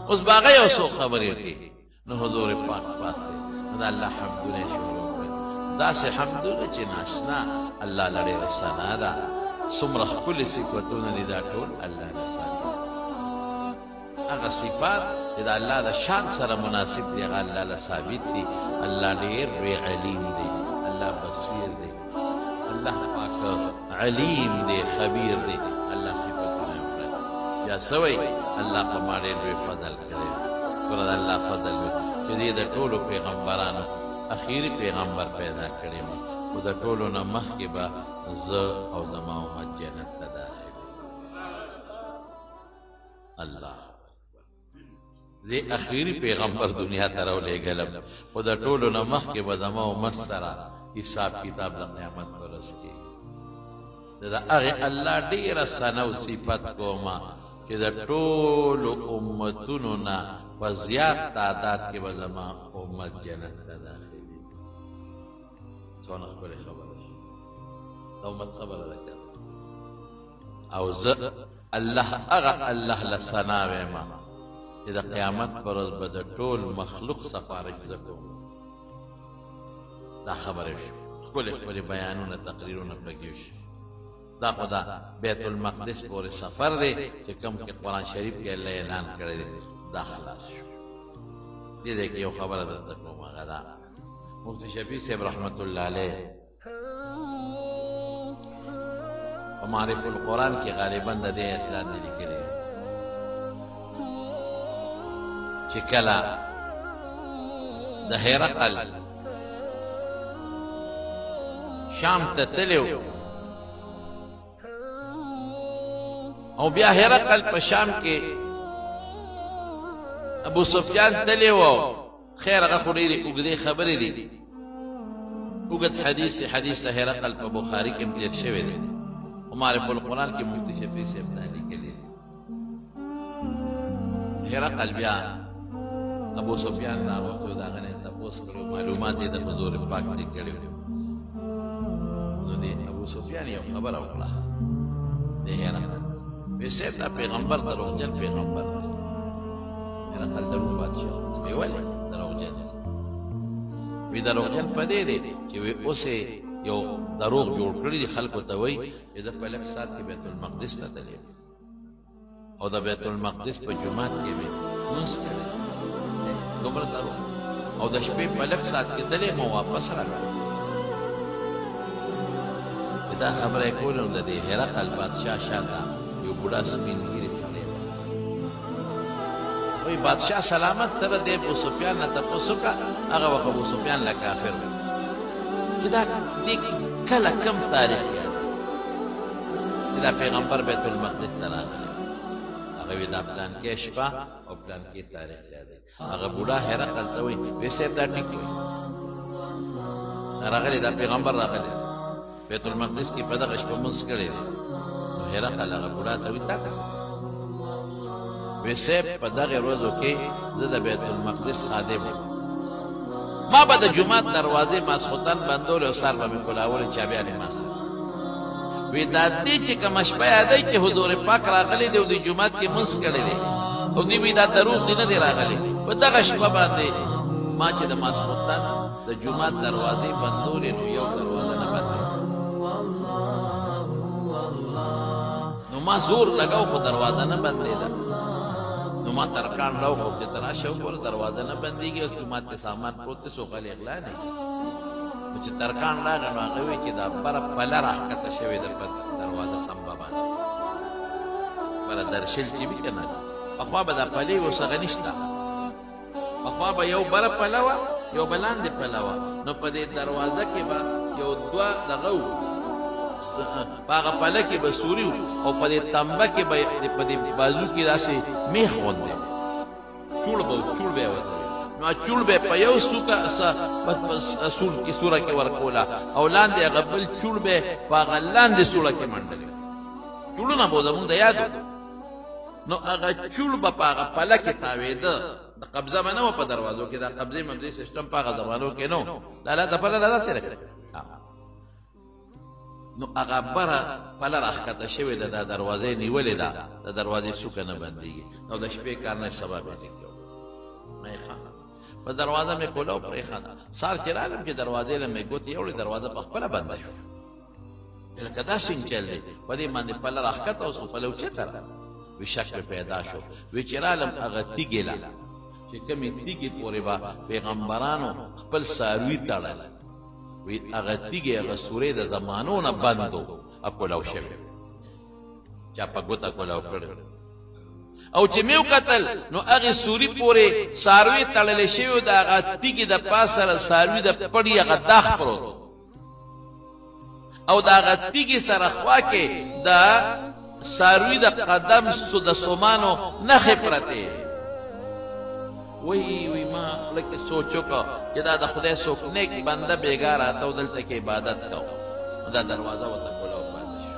اوس به هغه یو څو خبرې وکړي. نو حضور پاک پاس دی، نو د الله حمدونه یې شروع کړل. داسې حمدونه چې ناشنا الله له ډېره ثنا ده. څومره ښکلي صفتونه دي دا ټول الله له ثنا. هغه صفات چې د الله د شان سره مناسب دي هغه الله له ثابت دي. الله ډېر لوی علیم دی، الله بصیر دی، الله پاک علیم دی، خبیر دی. الله صفتونه یې وکړل. بیا څه وایي؟ الله په ما ډېر لوی فضل کړی. ګوره د الله فضل وي چې دې د ټولو پیغمبرانو اخیری پیغمبر پیدا کړی م، خو د ټولو نه مخکې به زه او زما امت جنت ته داخل. الله دې اخیری پیغمبر دنیا ته راولېږلم، خو د ټولو نه مخکې به زما امت سره حساب کتاب د قیامت په ورځ کېږي. د هغې الله ډېره ثنا او صفت کومه چې د ټولو امتونو نه په زیات تعداد کې به زما امت جنت ته داخلېږي. څونه ښکلې خبره ده، د امت خبره ده که او زه الله هغه الله له ثنا ویمه چې د قیامت پر ورځ به د ټول مخلوق سفارش زه کوم. دا خبره وشي، ښکلې ښکلې بیانونه تقریرونه پکې وشي. دا خو د بیت المقدس پورې سفر دی چې کوم کې قرآن شریف کې الله اعلان کړی دی، دا خلاص شو. دې ځای کې یو خبره درته کوم، هغه دا مفتي شفیع صاحب رحمت الله علیه په معرف القرآن کې غالبا د دې اطلاع نه لیکلې چې کله د هرقل شام ته تللی او بیا هرقل په شام کې ابو سفیان تللی و. خیر هغه خو ډېرې اوږدې خبرې دي، اوږد حدیث د هرقل په بخاري کې هم تېر شوی دی، په معرف القرآن کې مفتي شفیع صاحب دا لیکلي دي. هرقل بیا ابو سفیان راغوښتی و، د هغه نه یې تپوس کړی، معلومات یې د حضور پاک نه کړي وو. نو د ابو سفیان یو خبره وکړه د هرقل، وی صاحب دا پیغمبر دروغجن پیغمبر دی. هرقل دروغ بادشاه وی ولې دروغجن؟ وی دروغجن په دې دی چې وی اوس یو دروغ جوړ کړي دي، خلکو ته وایي چې زه په لږ ساعت کې بیت المقدس ته تللی او د بیت المقدس په جومات کې مې لمونځ کړی، دومره دروغ، او د شپې په لږ ساعت کې تللی مو واپس راغلی. دا خبره یې کوله نو د دې هرقل بادشاه شاته یو بوډا سپین ږیرې سړی وایي بادشاه سلامت سره د ابو سفیان نه تپوس وکړه. هغه وخت ابو سفیان له کافر و چې دا دې کله کم تاریخ یاد چې دا پیغمبر بیت المقدس ته راغلی. هغه وایي دا پلانکې شپه او پلانکې تاریخ یاد دی. هغه بوډا هرقل ته وایي وی صاحب دا ټیک وایي، راغلی دا پیغمبر راغلی بیت المقدس کې په دغه شپه لمونځ کړی دی. نو هرقل هغه بوډا ته وایي دا څه؟ وی صاحب په دغې ورځو کې زه د بیت المقدس خادم یم، ما به د جومات دروازې ماسخوتن بندولې او سر به مې کلاولې چابیانې ما سره. وی دا دې چې کومه شپه یادوي چې حضور پاک راغلی دی او د جومات کې لمونځ کړی دی او دوی وایي دا دروغ دی نه دی راغلی. په دغه شپه باندې ما چې د ماسخوتن د جومات دروازې بندولې نو یو دروازه نه بندېده، نو ما زور لګاو خو دروازه نه بندېده. نو ما ترکان راوښود چې ته راشه وګوره دروازه نه بندېږي، اوس جومات کې سامان پروت دی، څوک غلی غلا نه. چې ترکان راغی نو هغه وایي چې دا بره پله راښکته شوې ده په دروازه سمبه باندې بله درشل چې وي که نه پخوا به دا پلې اوس هغه نشته پخوا به یو بره پله وه یو به لاندې پله وه نو په دې دروازه کې به یو دوه دغه و په هغه پله کې به سوري و او په دې تمبه کې به په دې بازو کې داسې میخ غوندې چوړ به چوړ به یې ورته نو چوړ به په یو سوره کې ورکوله او لاندې هغه بل چوړ به په هغه لاندې سوره کې منډلې چوړونه به زمونږ د یاد نو هغه چوړ به په هغه پله کې تاوېده د قبضه به نه وه په دروازو کې دا قبضې مبضې سیسټم په هغه زمانو کې نه و دا لا د پله لا داسې راکړه نو هغه بره پله راښکته شوې ده دا دروازه یې نیولې ده د دروازې څوکه نه بندېږي او د شپې کار نه سبا به یې کړو نه یې ښه په دروازه مې کوله او پرېښه ده سهار چې رالم چې دروازې له مې ګوتې یوړې دروازه په خپله بنده شوه لکه دا سینګ چل دی په دې باندې پله راښکته اوس خو پله اوچته ده وي شک مې پیدا شو وی چې رالم هغه تیږې له چې کومې تیږې پورې به پیغمبرانو خپل څاروي تړل وی هغه تیږې هغه سورې د زمانو نه بند و او کولو شوې چا په ګوته کولو کړی او چې مې وکتل نو هغې سوري پورې څاروي تړلی شوي و د هغه تیږې د پاس سره څاروي د پړي هغه داغ پروت او د هغه تیږې سره خوا کې د څاروي د قدم د سومانو نښې پرتې وی ما لکه سوچ وکړه چې دا د خدای څوک نیک بنده بېګا راته او دلته کې عبادت کو دا دروازه ورته کولو پاتې شو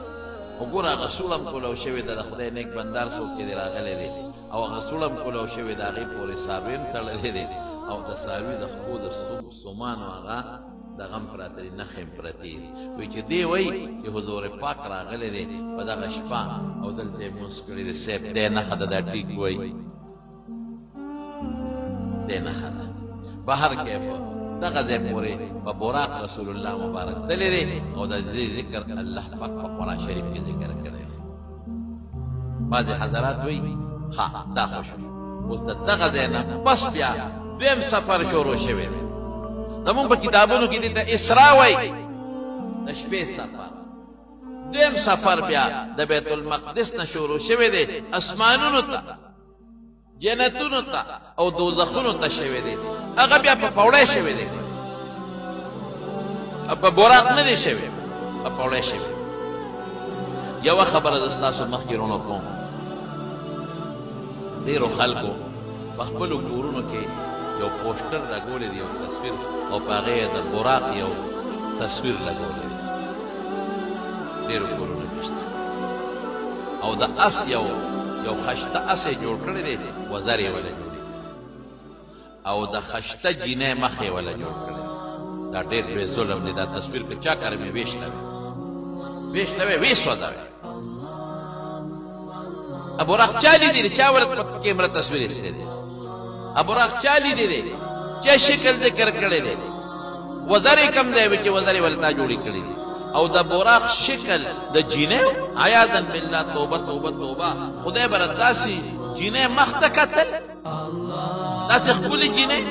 وګوره هغه سوړم کولو شوې ده د خدای نیک بندار څوک چې دی راغلی دی او هغه سوړم کولو شوې ده هغې پورې څاروي هم تړلی دی او د څاروي د خپو د سومانو هغه دغه هم پراته دي نښې هم پرتې دي وایي چې دی وایي چې حضور پاک راغلی دی په دغه شپه او دلته یې مونځ کړی دی صاحب دی نښه ده دا ټیک وایي دی نښه ده بهر کیف دغه ځای پورې په براق رسول الله مبارک تللی دی او د دې ذکر الله پاک په قرآن شریف کې ذکر کړی دی بعضې حضرات وایي ښه دا خو شو اوس د دغه ځای نه پس بیا دویم سفر شروع شوی دی زمونږ په کتابونو کې دې ته اسرا وایي د شپې سفر دویم سفر بیا د بیت المقدس نه شروع شوی دی اسمانونو ته جنتونو ته او دوزخونو ته شوی دی هغه بیا په پوړی شوی دی په براق نه دی شوی په پوړی شوی یوه خبره زه ستاسو مخکې رونو کوم ډېرو خلکو په خپلو کورونو کې یو پوسټر لګولی دی یو تصویر او په هغې یې د براق یو تصویر لګولی دی ډېرو کورونو کې شته او د اس یو خشته اس یې جوړ کړی دی وزر یې وله جوړې او د خشته جینۍ مخ یې وله جوړ کړی دا ډېر لوی ظلم دی دا تصویر که چا کار مې ویشته وی ویسوځه وی براق چا لیدی دی چا ورته په کیمره تصویر ایستی دی براق چا لیدی دی چا شکل ذکر کړی دی وزر یې کم ځای وي چې وزر یې ولتا جوړې کړي دي او د براق شکل د جینۍ عیاذا بالله توبه توبه توبه خدای به راته داسې جینۍ مخ ته کتل داسې ښکلې جینۍ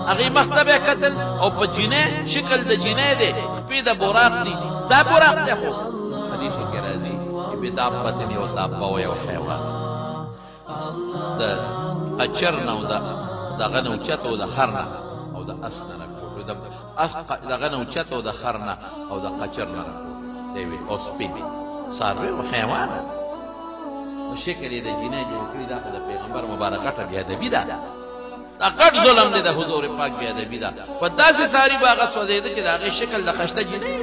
هغې مخ ته به یې کتل او په جینۍ شکل د جینۍ دی خپې د براق دي دا براق دی خو حدیثو کې راځي چې بدابة یو دابه و یو حیوان د اچر نه او دغه نه اوچت او د خر نه او د اس نه دغه نه اوچت او د خر نه او د قچر نه دی وي او سپین څاروی او حیوان نو شکل یې د جینۍ جوړ کړي دا خو د پیغمبر مبارک غټه بېادبي ده دا غټ ظلم دی د حضور پاک بېادبي ده په داسې ساري به هغه سوځېده چې د هغې شکل د خشته جینۍ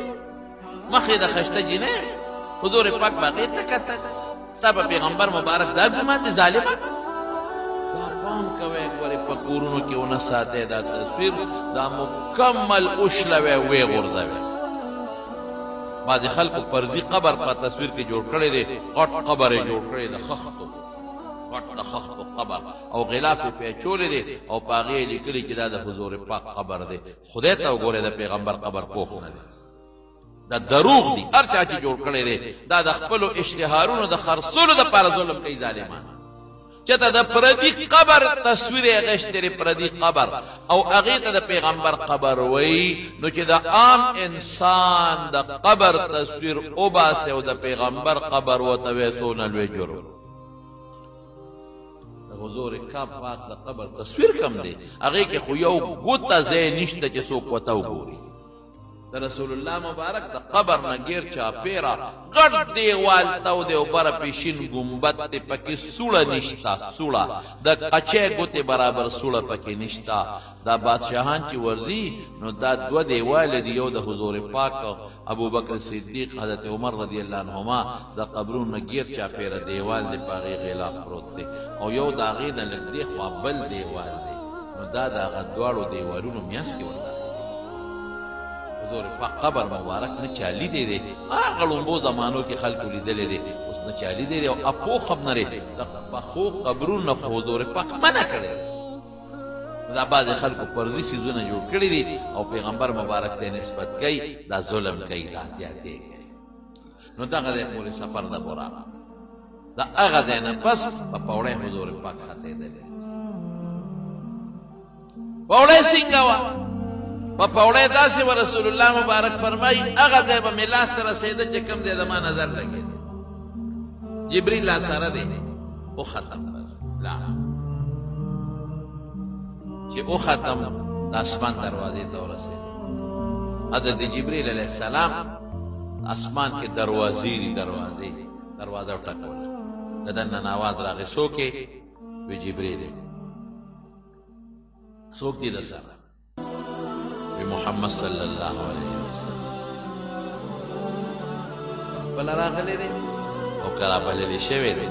مخ یې د خشته جینۍ حضور پاک به هغې ته کتل ستا په پیغمبر مبارک دا ګمان دی ظالمه دا پام کوئ ګورې په کورونو کې ونه ساتئ دا تصویر دا مکمل اوشلوئ ویې غورځوئ بعضې خلکو فرضي قبر په تصویر کې جوړ کړی دی غټ قبر یې جوړ کړی د خښتو غټ د خښتو قبر او غلاف یې پیچولی دی او په هغې یې لیکلي چې دا د حضور پاک قبر دی خدای ته وګورئ د پیغمبر قبر پوخ نه دی دا دروغ دی هر چا چې جوړ کړی دی دا د خپلو اشتهارونو د خرڅولو دپاره ظلم کوي ظالمان چته د پردي قبر تصویر یې اخیستی دی پردي قبر او هغې ته د پیغمبر قبر وایي نو چې د عام انسان د قبر تصویر وباسي او د پیغمبر قبر ورته وایي څونه لوی جرم د حضور کعب پاک د قبر تصویر کم دی هغې کې خو یو ګوته ځای نشته چې څوک ورته وګوري د رسول الله مبارک د قبر نه ګیر چاپیره غټ دیوال ته او د اوبره پیشین ګمبد دی پکې سوړه نشته سوړه د قچې ګوتې برابر سوړه پکې نشته دا بادشاهان چې ورځي نو دا دوه دیواله دي یو د حضور پاک ابوبکر صدیق حضرت عمر رضی الله عنهما د قبرونو نه ګیر چاپیره دیوال دی په هغې غلاف پروت دی او یو د هغې نه لږ دې خوا بل دیوال دی نو دا د هغه دواړو دیوالونو میانځ کې ورته حضور پاک قبر مبارک نه چالي دی دی هغه لومبو زمانو کې خلکو لیدلی دی اوس نه چالي دی او اپوخ هم نه دی د پخو قبرونو خو حضور پاک منع کړی دا بعضې خلکو فرضي څیزونه جوړ کړي دي او پیغمبر مبارک ته نسبت کوي دا ظلم کوي دا زیاتې کوي نو دغه دی پورې سفر د براق د هغه ځای نه پس په پوړی حضور پاک ختېدلی پوړی څنګه وه په پوړی داسې و رسول الله مبارک فرمایي هغه ځای به مې لاس ته رسېده چې کوم ځای زما نظر لګېده جبریل لا سره دی وختم لاړ چې وختم د اسمان دروازې ته ورسېد حضرت جبریل علیه السلام اسمان کې دروازې دي دروازه وټکوله د دننه آواز راغی څوک یې وی جبریل څوک دي د سره محمد صلی الله علیه وسلم بل راغلی دی او که رابللی شوی دی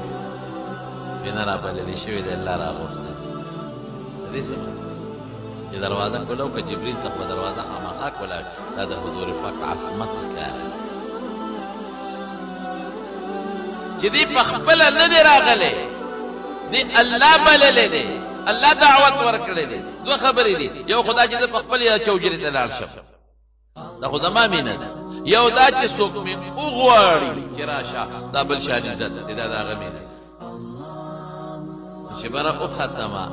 که نه رابللی شوی دی الله راغوښتی د دې څه چې دروازه کوله او که جبریل ته په دروازه خامخا کوله دا د حضور پاک عصمت ښکاره چې دی په خپله نه دی راغلی دی الله بللی دی الله دعوت ورکړی دی دوه خبرې دي یو خو دا چې زه په خپل چوجرې ته لاړ شم دا خو زما مینه ده یو دا چې څوک مې وغواړي چې راشه دا بل شان عزت دی دا د هغه مینه چې بره وختمه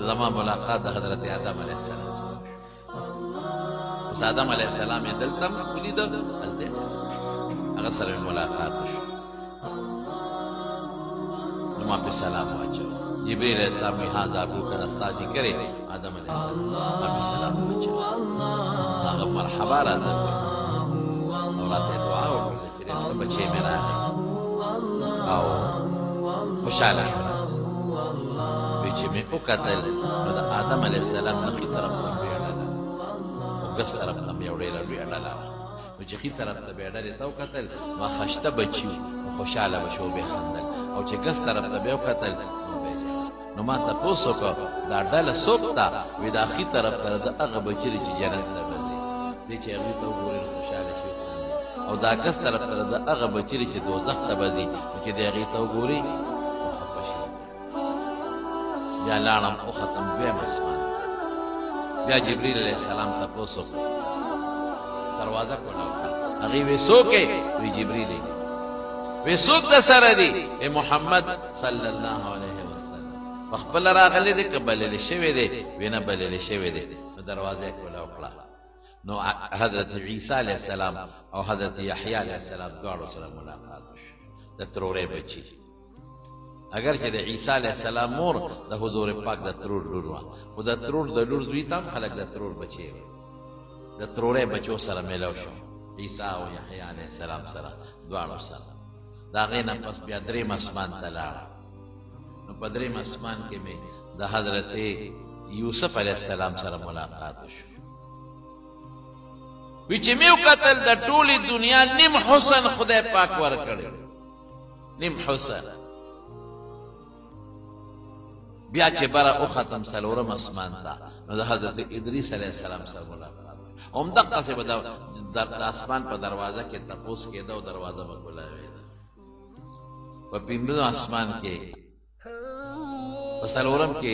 زما ملاقات د حضرت آدم علیه السلام سره اوس آدم علیه السلام یې دلته ولیده هلته هغه سره مې ملاقات وشو نو ما پې سلام واچوه جبریل علیہ السلام میں ہاں ذاکو کا نستاجی کرے آدم علیہ السلام ابی سلام بچے آغا مرحبا راتا کرے اور راتے دعا ہوگی تیرے تو بچے میرا ہے آو خوشحال شورا بیچے میں اکتل آدم علیہ السلام نخی طرف تم بیڑالا اگس طرف تم بیڑالا بیڑالا وچه خی طرف تا بیڑالی تاو قتل ما خشتا بچیو خوشحال بشو بے خندل او چه گس طرف تا بیو قتل نو ما تپوس وکړه دا ډله څوک ته وي د اخي طرف ته د هغه بچي چې جنت ته به ځي دی چې هغوی ته وګوري نو خوشحاله شي او دا کس طرف ته د هغه بچي چې دوزخ ته به ځي نو چې د هغې ته وګوري نو خفه شي بیا لاړم وختم دویم اسمان بیا جبریل علیه السلام تپوس وکړه دروازه کوله وکړه هغې وی څوک یې وی جبریل یې وی څوک درسره دي ای محمد صلی الله علیه خپل راغلی دی که بللی شوی دی وی نه بللی شوی دی نو دروازه کوله وکړه نو حضرت عیسی علیه السلام او حضرت یحیی علیه السلام دواړو سره ملاقات وشو د ترورې بچي اگر چې د عیسی علیه السلام مور د حضور پاک د ترور لور وه خو د ترور د لور زوی ته هم خلک د ترور بچی وي د ترورې بچو سره میلو شو عیسی او یحیی علیه السلام سره دواړو سره د هغې نه پس بیا درېیم اسمان ته لاړه نو په درېیم اسمان کې مې د حضرت یوسف علیه السلام سره ملاقات وشو وی چې مې وکتل د ټولې دنیا نیم حسن خدای پاک ورکړی نیم حسن بیا چې بره وختم څلورم اسمان ته نو د حضرت ادریس علیه السلام سره ملاقات همدقسې به د اسمان په دروازه کې تپوس کېده او دروازه به کولاوېده په پنځم اسمان کې په څلورم کې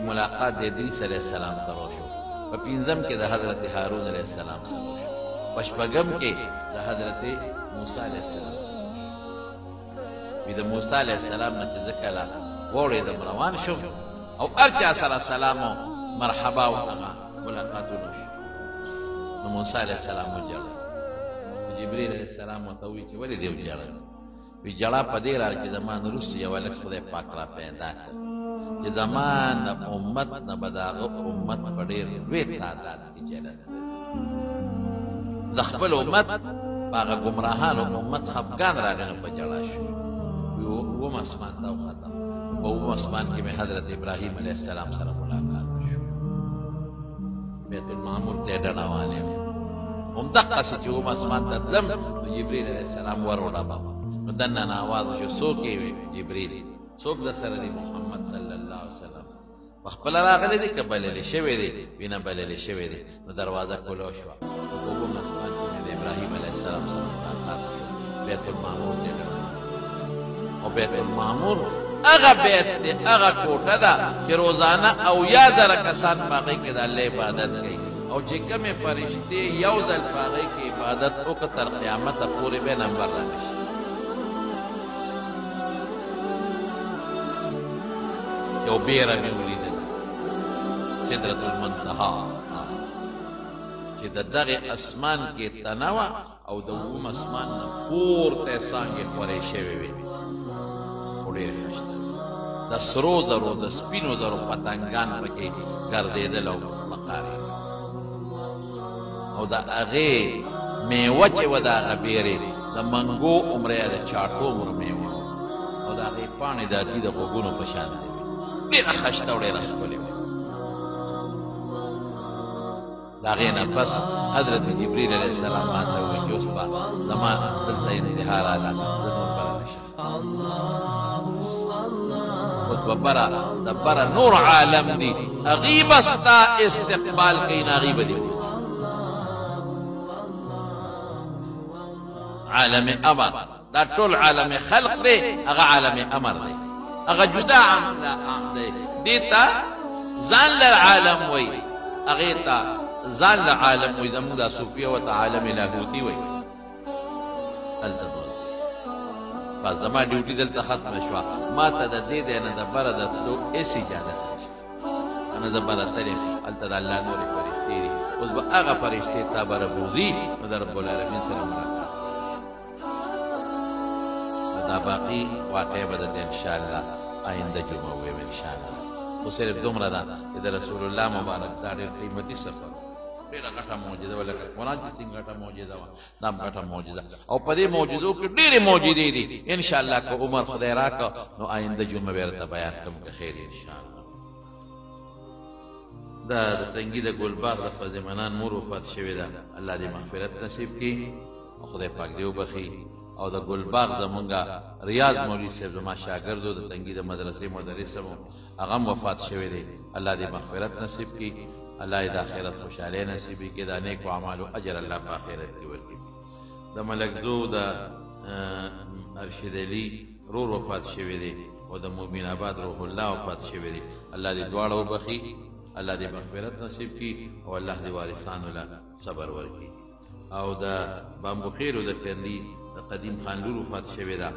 ملاقات د ادریس علیه السلام سره وشو په پنځم کې د حضرت هارون علیه السلام سره وشو په شپږم کې د حضرت موسی علیه السلام سره وي د موسی علیه السلام نه چې زه کله وړېدم روان شوم او هر چا سره سلام او مرحبا او هغه ملاقاتونه شو نو موسی علیه السلام وژړل جبریل علیه السلام ورته وویل چې ولې دې وژړل وی جړه په دې راځي چې زما نه وروسته یو هلک خدای پاک را پیدا کړ چې زما د امت نه به د هغه امت په ډېر لوی تعداد کې جنت د خپل امت په هغه ګمراهانو امت خفګان راغی نو په جړه شو وی اووم اسمان ته وختم په اووم اسمان کې مې حضرت ابراهیم علیه السلام سره ملاقات شو بیت المعمور ته ډډاوانې همدقسې چې اووم اسمان ته تلم نو جبریل علیه السلام ور وډبم نو دننه آواز وشو څوک یې وی جبریل څوک در سره دی محمد صلی الله علیه وسلم په خپله راغلی دی که بللی شوی دی وی نه بللی شوی دی نو دروازه کلو شوه په اووم اسمان کې مې د ابراهیم علیه السلام سره ملاقات شو بیت المعمور دی او بیت المعمور هغه بیت دی هغه کوټه ده چې روزانه اویا زره کسان په هغې کې د الله عبادت کوي او چې کومې فرشتې یو ځل په هغې کې عبادت وکړه تر قیامته پورې به نمبر را نشي یو بیره مې ولیدله سدرة المنتهی چې د دغې اسمان کې تنه وه او د اووم اسمان نه پورته یې څانګې خورې شوې وې خو ډېرې ښایسته د سرو زرو د سپینو زرو پتنګان پکې ګرځېدل او مقارې او د هغې میوه چې وه د هغه بیرې د منګو عمره یا د چاټو عمره میوه او د هغې پاڼې د هګي د غوږونو په شان دی ډېره ښایسته او ډېره ښکلې وه د هغې نه پس حضرت جبریل علیه السلام ما ته وویل چې اوس به زما دلته انتها راغله زه نور بره نه شم اوس به بره د بره نور عالم دی هغې به ستا استقبال کوي نه هغې به دې عالم امر دا ټول عالم خلق دی هغه عالم امر دی هغه جدا عام دی دې ته ځان له عالم وایي هغې ته ځان له عالم وایي زموږ دا صوفیه ورته عالم لاهوتي وایي هلته بس زما ډیوټي دلته ختمه شوه ما ته د دې دی نه د بره د تلو هېڅ اجازت نشته نه د بره تلې هلته د الله نورې فرښتې دي اوس به هغه فرښتې تا بره بوځي نو د رب العالمین سره ملاقات دا باقي واقع به درته انشاءالله آینده جمعه ویم انشاءالله خو صرف دومره ده چې د رسول الله مبارک دا ډېر قیمتي سفر ډېره غټه معجزه وه لکه قرآن چې څنګه غټه معجزه وه دا هم غټه معجزه او په دې معجزو کې ډېرې معجزې دي انشاءالله که عمر خدای راکړه نو آینده جمعه به درته بیان کړم که خیر انشاءالله دا د تنګي د ګلباغ د فضیمنان مور وفات شوې ده الله دې مغفرت نصیب کړي او خدای پاک دې وبخي او د ګلباغ زمونږه ریاض مولوي صاحب زما شاګرد و د تنګي د مدرسې مدرس هم هغه هم وفات شوی دی الله دې مغفرت نصیب کړي الله یې د آخرت خوشحالۍ نصیب کړي د نیکو اعمالو اجر الله په آخرت کې ورکړي د ملکزو د ارشد علي رور وفات شوی دی او د مومن آباد روح الله وفات شوی دی الله دې دواړه وبخي الله دې مغفرت نصیب کړي او الله دې وارثانو له صبر ورکړي او د بامبو خیرو د کندي د قدیم خان لور وفات شوې ده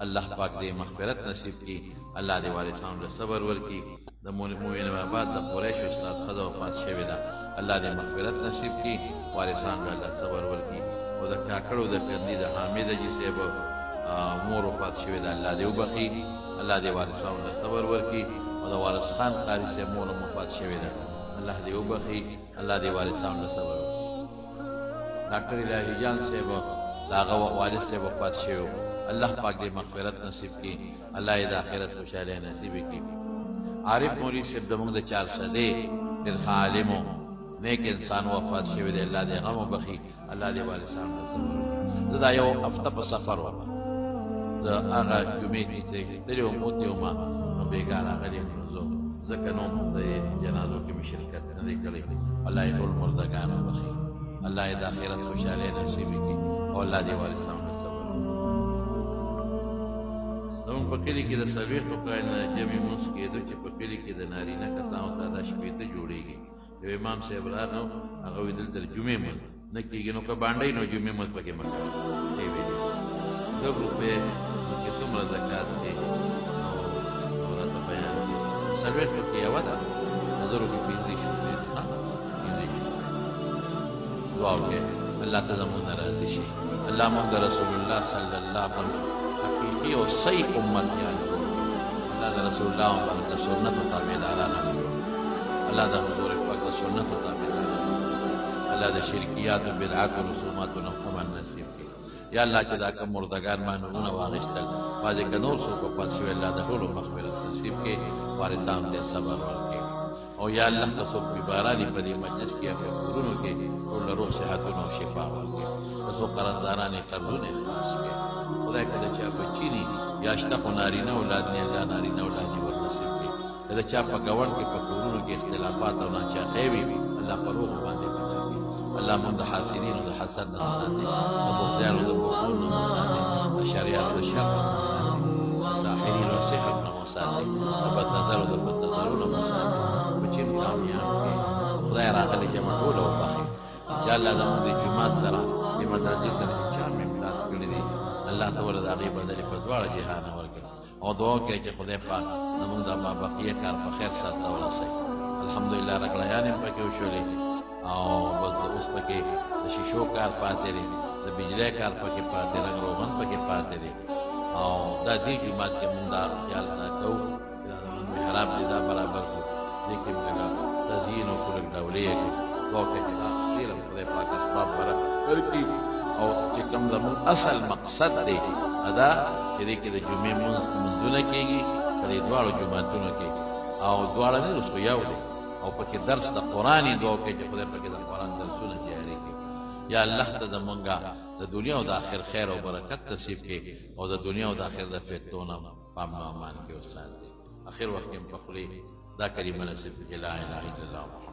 الله پاک دې مغفرت نصیب کړي الله دې وارثانو له صبر ورکړي د مومن آباد د قریشو استاد ښځه وفات شوې ده الله دې مغفرت نصیب کړي وارثانو له صبر ورکړي او د کاکړو د کندي د حامد حاجي صاحب مور وفات شوې ده الله دې وبخي الله دې وارثانو له صبر ورکړي او د وارث خان قاري صاحب مور هم وفات شوې ده الله دې وبخي الله دې وارثانو له صبر ورکړي ډاکټر الهي جان صاحب د هغه والد صاحب وفات شوی الله پاک دې مغفرت نصیب کړي الله یې د آخرت خوشحالۍ نصیب کړي عارف مولوي صاحب زموږ د چارسدې ډېر ښه عالم و نیک انسان وفات شوی دی الله دې غم وبخي الله دې وارثانو له صبر وکړي زه دا یو هفته په سفر وم د هغه جمعې چې تللی وم وتې وم نو بېګا راغلی یم نو زه ځکه نو د جنازو کې مې شرکت نه دی کړی الله یې ټول مردګان وبخي الله یې د آخرت خوشحالۍ نصیب کړي او الله دې وارثانو له صبر وکړي زموږ په کلي کې د څلوېښتو کال نه جمعې لمونځ کېدو چې په کلي کې د نارینه کسانو تعداد شپېته جوړېږي یو امام صاحب راغی هغه وایي دلته د جمعې لمونځ نه کېږي نو که بانډۍ نو جمعې لمونځ پکې مه کوئ دی ویلي 2 روپۍ کې څومره زکات دی نو راته څلوېښتو کې یوه ده په زرو کې پنځه شپې دي دعا وکړئ الله ته زموږ نه راضي شي الله موږ د رسول الله صلی الله علیه وسلم حقیقي او صحیح امتیان الله د رسول الله باندې د سنتو تابعداران الله د حضور پاک د سنتو تابعداران الله د شرکیات او بدعات او رسومات نه امن نصیب کړي یا الله چې دا کوم مردگان مانونه واغشتل واځي که نور څوک پات شوي الله د ټولو مغفرت نصیب کړي وارثان ته صبر ورکړي او یا الله که څوک بیماران دي په دې مجلس کې یا په کورونو کې ټول روح صحتونه او شفا ورکړي که څوک قرضداران یې قرضونه یې خلاص کړي خدای که د چا بچي دي یا شته خو نارینه اولاد نه الله نارینه اولاد یې ور نصیب کړي که د چا په ګاونډ کې په کورونو کې اختلافات او ناچاقۍ وي الله په روغ باندې بدل کړي الله موږ د حاسدینو د حسد نه وساتي د بغضیانو د بغضون نه وساتي د شریانو د شر نه وساتي د ساحرینو د سحر نه وساتي د بدنظرو د بدنظرو نه وساتي په چین کامیاب کړي خدای راغلی جمع ټوله وبخي یا الله زموږ د جومات سره دې مساجد سره چې چا مې امداد کړي دي الله ته ورته د هغې بدلې په دواړه جهانه ورکړي او دعا کوي چې خدای پاک زموږ د مابقیه کار په خیر سرته ورسوي الحمدلله رګړیانې پکې وشولې او بس اوس پکې د شیشو کار پاتې دی د بجلی کار پکې پاتې رنګ روغن پکې پاتې دی او دا دې جومات کې مونږ دا خیال نه کوو چې دا زموږ محراب دی دا برابر کړو دې کې مونږ تزیین او ټولک ډولې یې کړو دعا کوي چې دا ډېر خدای پاک اسباب برکت ورکړي او چې کوم زموږ اصل مقصد دی دا چې دې کې د جمعې مونځونه کېږي په دې دواړو جوماتونو کې او دواړه نه اوس خو یو دی او پکې درس د قرآن یې دعا کوي چې خدای پکې د قرآن درسونه جاري کړي یا الله ته زمونږه د دنیا او د آخر خیر او برکت نصیب کړي او د دنیا او د آخر د فتنو نه په امن او امان کې وساتي اخر وخت کې په خولې دا کلمه نصیب کړي لا اله الا الله